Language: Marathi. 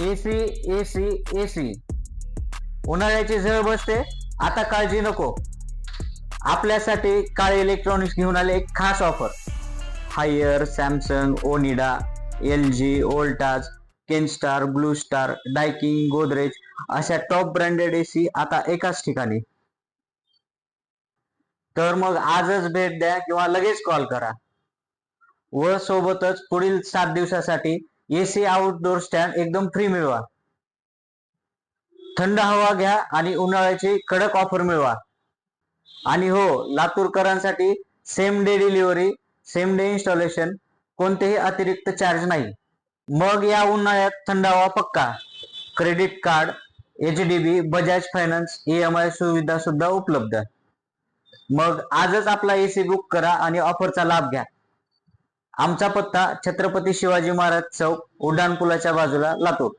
एसी एसी एसी, उन्हाळ्याची झळ बसते, आता काळजी नको. आपल्यासाठी काळे इलेक्ट्रॉनिक्स घेऊन आले एक खास offer. Haier, Samsung, Onida, L G, Voltas, Kenstar, Blue Star, Daikin, Godrej अशा टॉप ब्रँडेड एसी आता एकाच ठिकाणी. तर मग आजच भेट द्या किंवा लगेच कॉल करा. व सोबतच पुढील 7 दिवसासाठी एसी आउटडोर स्टँड एकदम फ्री मिळवा. थंड हवा घ्या आणि उन्हाळ्याची कडक ऑफर मिळवा. आणि हो, लातूरकरांसाठी same day delivery, same day installation, कोणतेही अतिरिक्त चार्ज नाही. मग या उन्हाळ्यात थंड हवा पक्का. Credit card, HDB, Bajaj finance, EMI सुविधा सुद्धा उपलब्ध. मग आजच आपला एसी बुक करा आणि ऑफरचा लाभ घ्या. आमचा पत्ता छत्रपती शिवाजी महाराज चौक, उड्डाणपुलाच्या बाजूला, लातूर.